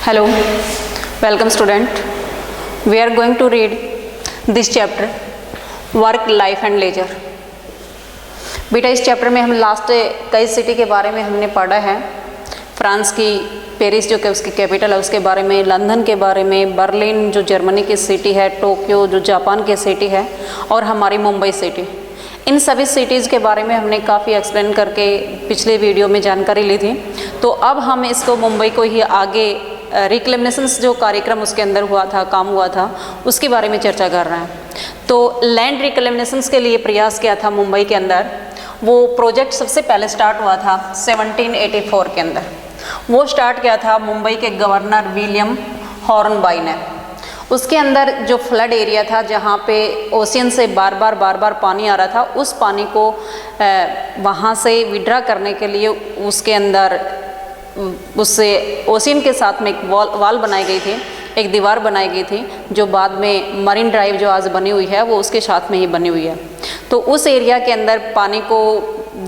Hello, welcome student. We are going to read this chapter, work, life and leisure. बेटा इस chapter में हम last कई city के बारे में हमने पढ़ा है। फ्रांस की पेरिस जो कि उसकी कैपिटल है उसके बारे में, लंदन के बारे में, बर्लिन जो जर्मनी की सिटी है, टोक्यो जो जापान की सिटी है और हमारी मुंबई सिटी। इन सभी सिटीज़ के बारे में हमने काफ़ी एक्सप्लेन करके पिछले वीडियो में जानकारी ली थी। तो अब हम इसको मुंबई को ही आगे रिक्लेमेशंस जो कार्यक्रम उसके अंदर हुआ था, काम हुआ था, उसके बारे में चर्चा कर रहे हैं। तो लैंड रिक्लेमेशंस के लिए प्रयास किया था मुंबई के अंदर। वो प्रोजेक्ट सबसे पहले स्टार्ट हुआ था 1784 के अंदर। वो स्टार्ट किया था मुंबई के गवर्नर विलियम हॉर्नबाई ने। उसके अंदर जो फ्लड एरिया था, जहाँ पे ओशियन से बार बार पानी आ रहा था, उस पानी को वहाँ से विड्रा करने के लिए उसके अंदर उससे ओशियन के साथ में एक वाल बनाई गई थी, एक दीवार बनाई गई थी, जो बाद में मरीन ड्राइव जो आज बनी हुई है वो उसके साथ में ही बनी हुई है। तो उस एरिया के अंदर पानी को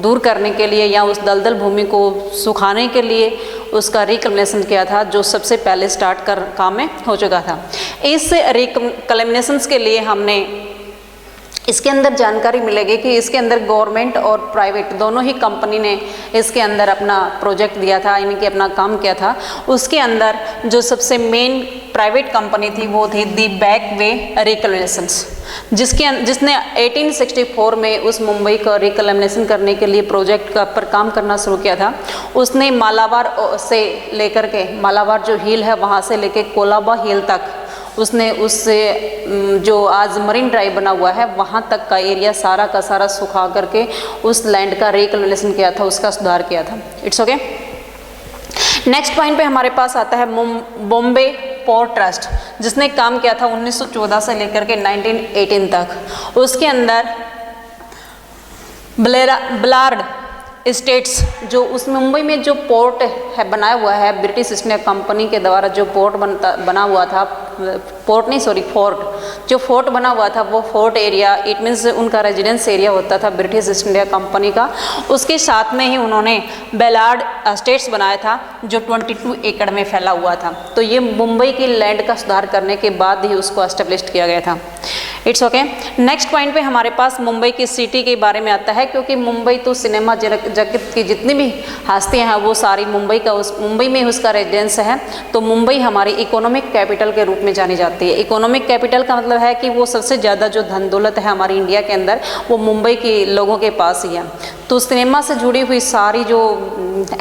दूर करने के लिए या उस दलदल भूमि को सुखाने के लिए उसका रिक्लेमेशन किया था, जो सबसे पहले स्टार्ट कर काम में हो चुका था। इस रिक्लेमेशंस के लिए हमने इसके अंदर जानकारी मिलेगी कि इसके अंदर गवर्नमेंट और प्राइवेट दोनों ही कंपनी ने इसके अंदर अपना प्रोजेक्ट दिया था, यानी कि अपना काम किया था। उसके अंदर जो सबसे मेन प्राइवेट कंपनी थी वो थी दी बैक वे रिक्लेमेशंस, जिसने 1864 में उस मुंबई का रिक्लेमेशन करने के लिए प्रोजेक्ट का पर काम करना शुरू किया था। उसने मालाबार से लेकर के, मालाबार जो हिल है वहाँ से लेकर कोलाबा हिल तक उसने उससे जो आज मरीन ड्राइव बना हुआ है वहाँ तक का एरिया सारा का सारा सुखा करके उस लैंड का रिक्लेमेशन किया था, उसका सुधार किया था। It's okay. नेक्स्ट पॉइंट पे हमारे पास आता है बॉम्बे पोर्ट ट्रस्ट, जिसने काम किया था 1914 से लेकर के 1918 तक। उसके अंदर ब्लार्ड स्टेट्स, जो उस मुंबई में जो पोर्ट है बनाया हुआ है ब्रिटिश ईस्ट इंडिया कंपनी के द्वारा, जो पोर्ट बना हुआ था, फोर्ट जो फोर्ट बना हुआ था, वो फोर्ट एरिया इट मीन्स उनका रेजिडेंस एरिया होता था ब्रिटिश ईस्ट इंडिया कंपनी का। उसके साथ में ही उन्होंने बेलार्ड स्टेट्स बनाया था, जो 22 एकड़ में फैला हुआ था। तो ये मुंबई की लैंड का सुधार करने के बाद ही उसको एस्टेब्लिश किया गया था। It's okay. नेक्स्ट पॉइंट पे हमारे पास मुंबई की सिटी के बारे में आता है, क्योंकि मुंबई तो सिनेमा जगत की जितनी भी हस्तियां हैं वो सारी मुंबई में उसका रेजिडेंस है। तो मुंबई हमारी इकोनॉमिक कैपिटल के रूप में जानी जाती है। इकोनॉमिक कैपिटल का मतलब है कि वो सबसे ज़्यादा जो धन दौलत है हमारी इंडिया के अंदर वो मुंबई के लोगों के पास ही है। तो सिनेमा से जुड़ी हुई सारी जो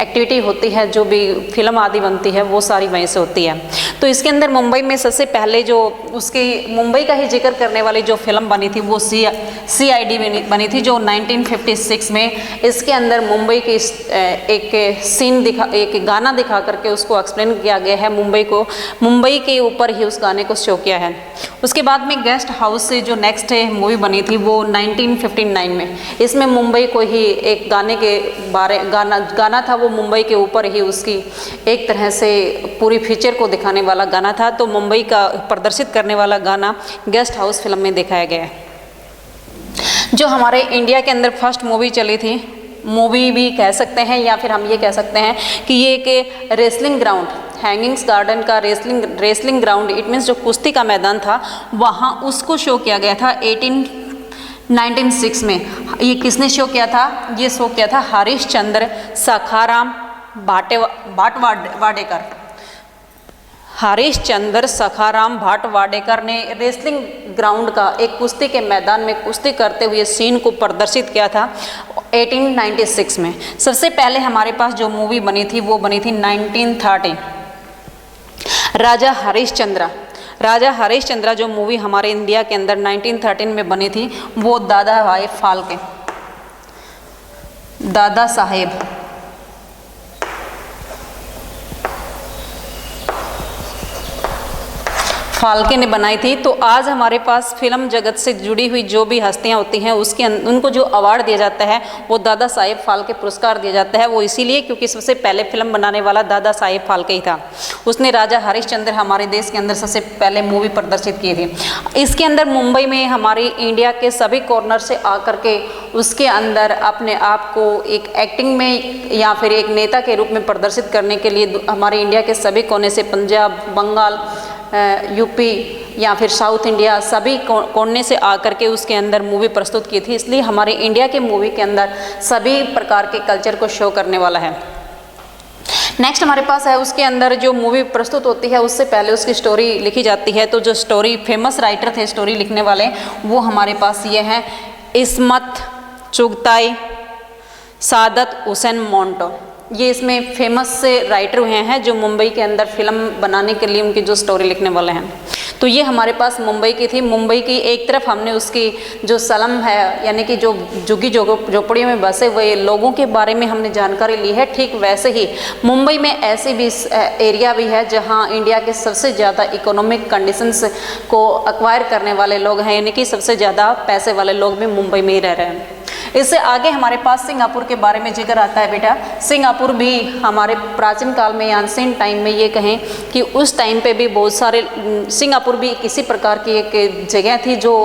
एक्टिविटी होती है, जो भी फिल्म आदि बनती है, वो सारी वहीं से होती है। तो इसके अंदर मुंबई में सबसे पहले जो उसकी मुंबई का ही जिक्र करने वाली जो फिल्म बनी थी वो CID बनी थी, जो 1956 में। इसके अंदर मुंबई की एक गाना दिखा करके उसको एक्सप्लेन किया गया है, मुंबई के ऊपर ही उस गाने को शो किया है। उसके बाद में गेस्ट हाउस से जो नेक्स्ट मूवी बनी थी वो 1959 में। इसमें मुंबई को ही एक गाना था, वो मुंबई के ऊपर ही उसकी एक तरह से पूरी फीचर को दिखाने वाला गाना था। तो मुंबई का प्रदर्शित करने वाला गाना गेस्ट हाउस फिल्म में दिखाया गया है। जो हमारे इंडिया के अंदर फर्स्ट मूवी चली थी, मूवी भी कह सकते हैं या फिर हम ये कह सकते हैं कि ये एक रेसलिंग ग्राउंड, हैंगिंग्स गार्डन का रेसलिंग ग्राउंड इट मीन्स जो कुश्ती का मैदान था, वहाँ उसको शो किया गया था 1906 में। ये किसने शो किया था? ये शो किया था हरीश चंद्र सखाराम भाटवाडेकर। हरीश चंद्र सखाराम भाटवाडेकर ने रेसलिंग ग्राउंड का एक कुश्ती के मैदान में कुश्ती करते हुए सीन को प्रदर्शित किया था 1896 में। सबसे पहले हमारे पास जो मूवी बनी थी वो बनी थी 1913, राजा हरीश चंद्रा जो मूवी हमारे इंडिया के अंदर 1913 में बनी थी, वो दादा साहेब फाल्के ने बनाई थी। तो आज हमारे पास फिल्म जगत से जुड़ी हुई जो भी हस्तियां होती हैं उनको जो अवार्ड दिया जाता है वो दादा साहेब फाल्के पुरस्कार दिया जाता है। वो इसीलिए क्योंकि सबसे पहले फिल्म बनाने वाला दादा साहेब फाल्के ही था। उसने राजा हरिश्चंद्र हमारे देश के अंदर सबसे पहले मूवी प्रदर्शित की थी। इसके अंदर मुंबई में हमारी इंडिया के सभी कॉर्नर से आकर के उसके अंदर अपने आप को एक एक्टिंग में या फिर एक नेता के रूप में प्रदर्शित करने के लिए हमारे इंडिया के सभी कोने से, पंजाब, बंगाल, यूपी या फिर साउथ इंडिया, सभी कोने से आकर के उसके अंदर मूवी प्रस्तुत की थी। इसलिए हमारे इंडिया के मूवी के अंदर सभी प्रकार के कल्चर को शो करने वाला है। नेक्स्ट हमारे पास है, उसके अंदर जो मूवी प्रस्तुत होती है उससे पहले उसकी स्टोरी लिखी जाती है। तो जो स्टोरी फेमस राइटर थे स्टोरी लिखने वाले, वो हमारे पास ये हैं इस्मत चुगताई, सादत हुसैन मंटो। ये इसमें फेमस से राइटर हुए हैं जो मुंबई के अंदर फिल्म बनाने के लिए उनकी जो स्टोरी लिखने वाले हैं। तो ये हमारे पास मुंबई की थी। मुंबई की एक तरफ हमने उसकी जो स्लम है यानी कि जो झुग्गी झोपड़ियों में बसे हुए लोगों के बारे में हमने जानकारी ली है। ठीक वैसे ही मुंबई में ऐसी भी एरिया भी है जहाँ इंडिया के सबसे ज़्यादा इकोनॉमिक कंडीशंस को एक्वायर करने वाले लोग हैं, यानी कि सबसे ज़्यादा पैसे वाले लोग भी मुंबई में ही रह रहे हैं। इससे आगे हमारे पास सिंगापुर के बारे में जिक्र आता है बेटा। सिंगापुर भी हमारे प्राचीन काल में या एंशिएंट टाइम में ये कहें कि उस टाइम पे भी बहुत सारे, सिंगापुर भी किसी प्रकार की एक जगह थी जो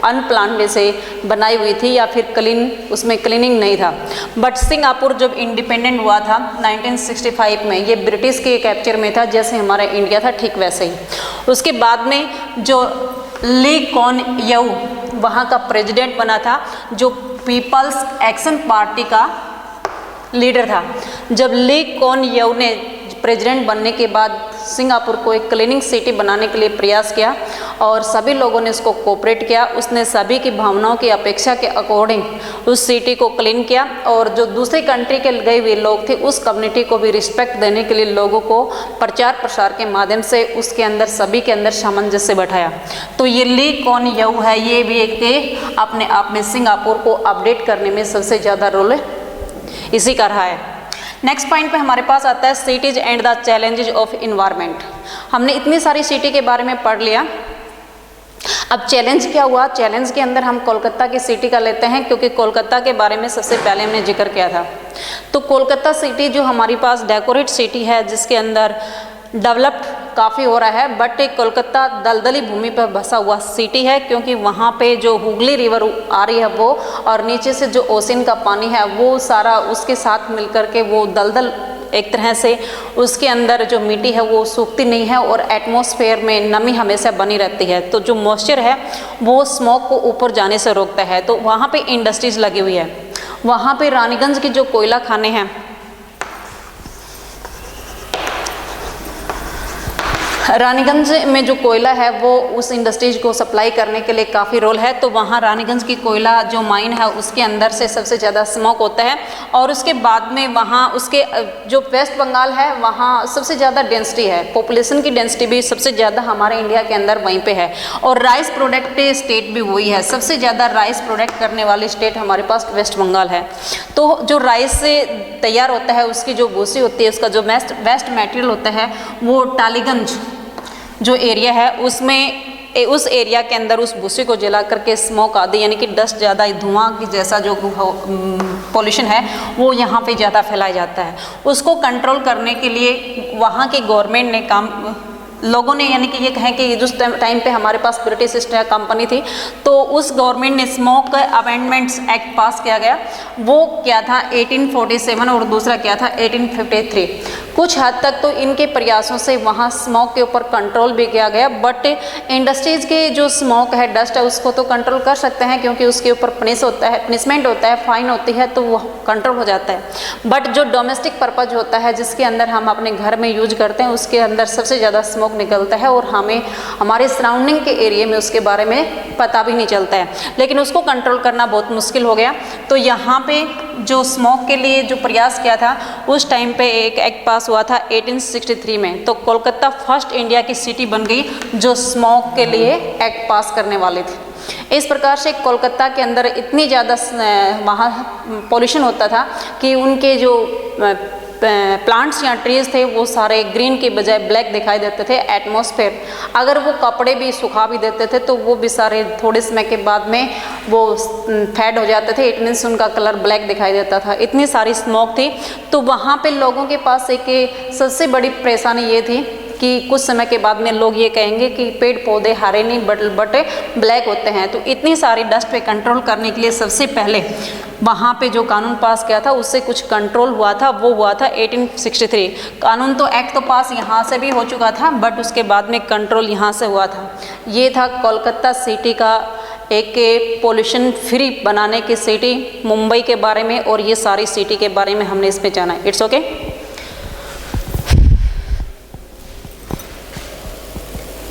अनप्लान्ड से बनाई हुई थी या फिर उसमें क्लीनिंग नहीं था। बट सिंगापुर जब इंडिपेंडेंट हुआ था 1965 में, ये ब्रिटिश के कैप्चर में था जैसे हमारा इंडिया था, ठीक वैसे ही। उसके बाद में जो ली कुआन येऊ वहाँ का प्रेसिडेंट बना था, जो पीपल्स एक्शन पार्टी का लीडर था। जब ली कुआन येऊ ने प्रेसिडेंट बनने के बाद सिंगापुर को एक क्लीनिंग सिटी बनाने के लिए प्रयास किया और सभी लोगों ने उसको कोऑपरेट किया। उसने सभी की भावनाओं की अपेक्षा के अकॉर्डिंग उस सिटी को क्लीन किया और जो दूसरी कंट्री के गए हुए लोग थे उस कम्युनिटी को भी रिस्पेक्ट देने के लिए लोगों को प्रचार प्रसार के माध्यम से उसके अंदर सभी के अंदर सामंजस्य बैठाया। तो ये ली कुआन येऊ है, ये भी एक अपने आप में सिंगापुर को अपडेट करने में सबसे ज़्यादा रोल इसी का रहा है। नेक्स्ट पॉइंट पे हमारे पास आता है cities and the challenges of environment. हमने इतनी सारी सिटी के बारे में पढ़ लिया। अब चैलेंज क्या हुआ? चैलेंज के अंदर हम कोलकाता की सिटी का लेते हैं क्योंकि कोलकाता के बारे में सबसे पहले हमने जिक्र किया था। तो कोलकाता सिटी जो हमारी पास डेकोरेट सिटी है जिसके अंदर डेवलप्ड काफ़ी हो रहा है, बट एक कोलकाता दलदली भूमि पर बसा हुआ सिटी है क्योंकि वहाँ पे जो हुगली रिवर आ रही है वो और नीचे से जो ओशन का पानी है वो सारा उसके साथ मिलकर के वो दलदल एक तरह से उसके अंदर जो मिट्टी है वो सूखती नहीं है और एटमॉस्फेयर में नमी हमेशा बनी रहती है। तो जो मॉइस्चर है वो स्मोक को ऊपर जाने से रोकता है। तो वहाँ पे इंडस्ट्रीज लगी हुई है। वहाँ पे रानीगंज की जो कोयला खाने हैं, रानीगंज में जो कोयला है वो उस इंडस्ट्रीज को सप्लाई करने के लिए काफ़ी रोल है। तो वहाँ रानीगंज की कोयला जो माइन है उसके अंदर से सबसे ज़्यादा स्मोक होता है और उसके बाद में वहाँ उसके जो वेस्ट बंगाल है वहाँ सबसे ज़्यादा डेंसिटी है, पॉपुलेशन की डेंसिटी भी सबसे ज़्यादा हमारे इंडिया के अंदर वहीं पे है। और राइस प्रोडक्ट स्टेट भी वही है, सबसे ज़्यादा राइस प्रोडक्ट करने वाली स्टेट हमारे पास वेस्ट बंगाल है। तो जो राइस से तैयार होता है उसकी जो भूसी होती है, उसका जो वेस्ट मटेरियल होता है वो टालीगंज जो एरिया है उसमें उस एरिया के अंदर उस भूसी को जला करके स्मोक आदि यानी कि डस्ट ज़्यादा धुआं की जैसा जो पॉल्यूशन है वो यहाँ पे ज़्यादा फैलाया जाता है। उसको कंट्रोल करने के लिए वहाँ के गवर्नमेंट ने लोगों ने यानी कि ये कहें कि जिस टाइम पे हमारे पास ब्रिटिश ईस्ट इंडिया कंपनी थी तो उस गवर्नमेंट ने स्मोक अमेंडमेंट्स एक्ट पास किया गया। वो क्या था 1847 और दूसरा क्या था 1853। कुछ हद तक तो इनके प्रयासों से वहाँ स्मोक के ऊपर कंट्रोल भी किया गया, बट इंडस्ट्रीज़ के जो स्मोक है डस्ट है उसको तो कंट्रोल कर सकते हैं क्योंकि उसके ऊपर पनिशमेंट होता है, फाइन होती है तो वो कंट्रोल हो जाता है। बट जो डोमेस्टिक पर्पज होता है जिसके अंदर हम अपने घर में यूज करते हैं उसके अंदर सबसे ज़्यादा स्मोक निकलता है और हमें हमारे सराउंडिंग के एरिया में उसके बारे में पता भी नहीं चलता है, लेकिन उसको कंट्रोल करना बहुत मुश्किल हो गया। तो यहाँ पे जो स्मोक के लिए जो प्रयास किया था उस टाइम पे एक एक्ट पास हुआ था 1863 में। तो कोलकाता फर्स्ट इंडिया की सिटी बन गई जो स्मोक के लिए एक्ट पास करने वाले थे। इस प्रकार से कोलकाता के अंदर इतनी ज़्यादा वहाँ पॉल्यूशन होता था कि उनके जो प्लांट्स या ट्रीज थे वो सारे ग्रीन के बजाय ब्लैक दिखाई देते थे। एटमॉस्फेयर, अगर वो कपड़े भी सुखा भी देते थे तो वो भी सारे थोड़े समय के बाद में वो फेड हो जाते थे, इट मीन्स उनका कलर ब्लैक दिखाई देता था। इतनी सारी स्मोक थी। तो वहाँ पे लोगों के पास एक सबसे बड़ी परेशानी ये थी कि कुछ समय के बाद में लोग ये कहेंगे कि पेड़ पौधे हरे नहीं बट ब्लैक होते हैं। तो इतनी सारी डस्ट पे कंट्रोल करने के लिए सबसे पहले वहाँ पे जो कानून पास किया था उससे कुछ कंट्रोल हुआ था, वो हुआ था 1863। कानून तो एक्ट तो पास यहाँ से भी हो चुका था बट उसके बाद में कंट्रोल यहाँ से हुआ था। ये था कोलकाता सिटी का एक पोल्यूशन फ्री बनाने की सिटी, मुंबई के बारे में और ये सारी सिटी के बारे में हमने इसमें जाना है। It's okay.